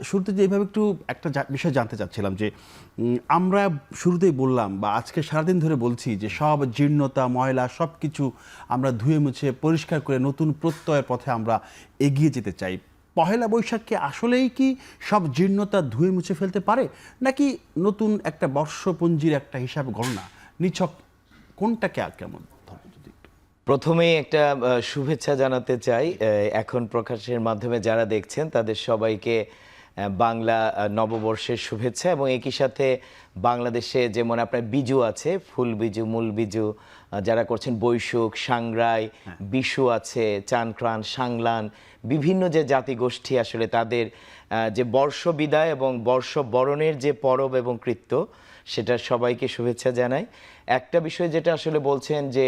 শুরুতে যে এইভাবে একটু একটা বিষয় জানতে চাচ্ছিলাম যে আমরা শুরুতেই বললাম বা আজকে সারাদিন ধরে বলছি যে সব জীর্ণতা ময়লা সব কিছু আমরা ধুয়ে মুছে পরিষ্কার করে নতুন প্রত্যয়ের পথে আমরা এগিয়ে যেতে চাই। পহেলা বৈশাখকে আসলেই কি সব জীর্ণতা ধুয়ে মুছে ফেলতে পারে, নাকি নতুন একটা বর্ষপঞ্জির একটা হিসাব গণনা নিছক কোনটাকে কেমন? প্রথমেই একটা শুভেচ্ছা জানাতে চাই। এখন প্রকাশের মাধ্যমে যারা দেখছেন তাদের সবাইকে বাংলা নববর্ষের শুভেচ্ছা, এবং একই সাথে বাংলাদেশে যেমন আপনার বিজু আছে, ফুল বিজু, মূল বিজু, যারা করছেন বৈশুখ, সাংগ্রাই, বিশু আছে, চানক্রান, সাংলান, বিভিন্ন যে জাতিগোষ্ঠী আসলে তাদের যে বর্ষ বিদায় এবং বর্ষ বরণের যে পরব এবং কৃত্য, সেটা সবাইকে শুভেচ্ছা জানাই। একটা বিষয় যেটা আসলে বলছেন যে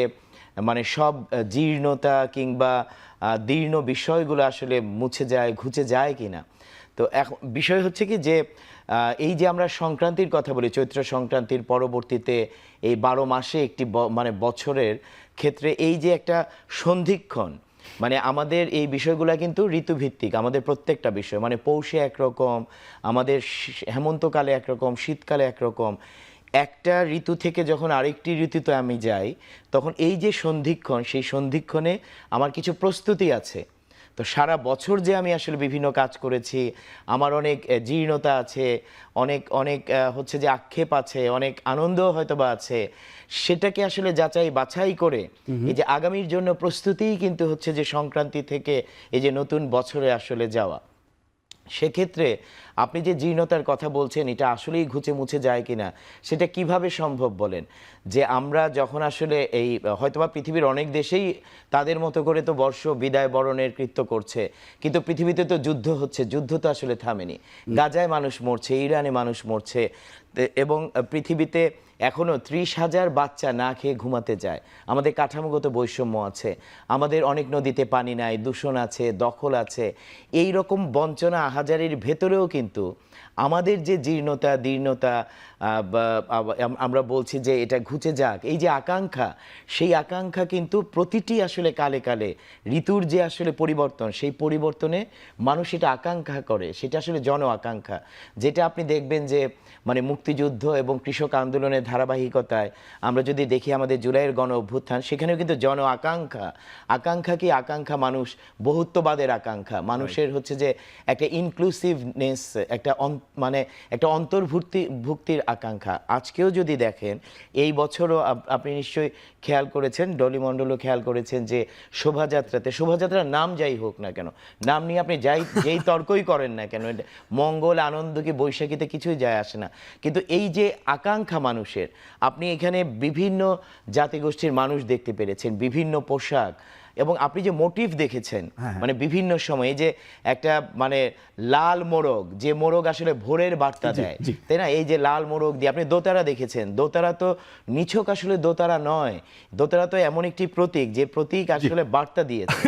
মানে সব জীর্ণতা কিংবা দীর্ণ বিষয়গুলো আসলে মুছে যায়, ঘুচে যায় কিনা। তো এখন বিষয় হচ্ছে কি যে এই যে আমরা সংক্রান্তির কথা বলি, চৈত্র সংক্রান্তির পরবর্তীতে এই 12 মাসে একটি মানে বছরের ক্ষেত্রে এই যে একটা সন্ধিক্ষণ, মানে আমাদের এই বিষয়গুলো কিন্তু ঋতুভিত্তিক, আমাদের প্রত্যেকটা বিষয়, মানে পৌষে একরকম, আমাদের হেমন্তকালে একরকম, শীতকালে একরকম। একটা ঋতু থেকে যখন আরেকটি ঋতুতে আমি যাই, তখন এই যে সন্ধিক্ষণ, সেই সন্ধিক্ষণে আমার কিছু প্রস্তুতি আছে। তো সারা বছর যে আমি আসলে বিভিন্ন কাজ করেছি, আমার অনেক জীর্ণতা আছে, অনেক অনেক হচ্ছে যে আক্ষেপ আছে, অনেক আনন্দ হয়তোবা আছে, সেটাকে আসলে যাচাই বাছাই করে এই যে আগামীর জন্য প্রস্তুতিই কিন্তু হচ্ছে যে সংক্রান্তি থেকে এই যে নতুন বছরে আসলে যাওয়া। সেক্ষেত্রে আপনি যে জীর্ণতার কথা বলছেন, এটা আসলেই ঘুচে মুছে যায় কিনা, সেটা কিভাবে সম্ভব বলেন? যে আমরা যখন আসলে এই হয়তোবা পৃথিবীর অনেক দেশেই তাদের মতো করে তো বর্ষ বিদায় বরণের কৃত্য করছে, কিন্তু পৃথিবীতে তো যুদ্ধ হচ্ছে, যুদ্ধ তো আসলে থামেনি। গাজায় মানুষ মরছে, ইরানে মানুষ মরছে, এবং পৃথিবীতে এখনও 30,000 বাচ্চা না খেয়ে ঘুমাতে যায়। আমাদের কাঠামোগত বৈষম্য আছে, আমাদের অনেক নদীতে পানি নাই, দূষণ আছে, দখল আছে। এই রকম বঞ্চনা আহাজারির ভেতরেও কিন্তু আমাদের যে জীর্ণতা দীর্ণতা, আমরা বলছি যে এটা ঘুচে যাক, এই যে আকাঙ্ক্ষা, সেই আকাঙ্ক্ষা কিন্তু প্রতিটি আসলে কালে কালে ঋতুর যে আসলে পরিবর্তন, সেই পরিবর্তনে মানুষ এটা আকাঙ্ক্ষা করে, সেটা আসলে জন আকাঙ্ক্ষা। যেটা আপনি দেখবেন যে মানে মুক্তিযুদ্ধ এবং কৃষক আন্দোলনের ধারাবাহিকতায় আমরা যদি দেখি আমাদের জুলাইয়ের গণ অভ্যুত্থান, সেখানেও কিন্তু জন আকাঙ্ক্ষা, আকাঙ্ক্ষা কি আকাঙ্ক্ষা, মানুষ বহুত্ববাদের আকাঙ্ক্ষা, মানুষের হচ্ছে যে একটা ইনক্লুসিভনেস, একটা মানে একটা ভুক্তির আকাঙ্ক্ষা। আজকেও যদি দেখেন, এই বছরও আপনি নিশ্চয়ই খেয়াল করেছেন, ডলি মণ্ডলও খেয়াল করেছেন যে শোভাযাত্রার নাম যাই হোক না কেন, নাম নিয়ে আপনি যেই তর্কই করেন না কেন, মঙ্গল আনন্দ কি বৈশাখীতে কিছুই যায় আসে না, কিন্তু এই যে আকাঙ্ক্ষা মানুষের, আপনি এখানে বিভিন্ন জাতিগোষ্ঠীর মানুষ দেখতে পেরেছেন, বিভিন্ন পোশাক, এবং আপনি যে মোটিভ দেখেছেন মানে বিভিন্ন সময়, এই যে একটা মানে লাল মোরগ, যে মোরগ আসলে ভোরের বার্তা দেয়, তাই না? এই যে লাল মোরগ দিয়ে আপনি দোতারা দেখেছেন, দোতারা তো নিছক আসলে দোতারা নয়, দোতারা তো এমন একটি প্রতীক, যে প্রতীক আসলে বার্তা দিয়েছে।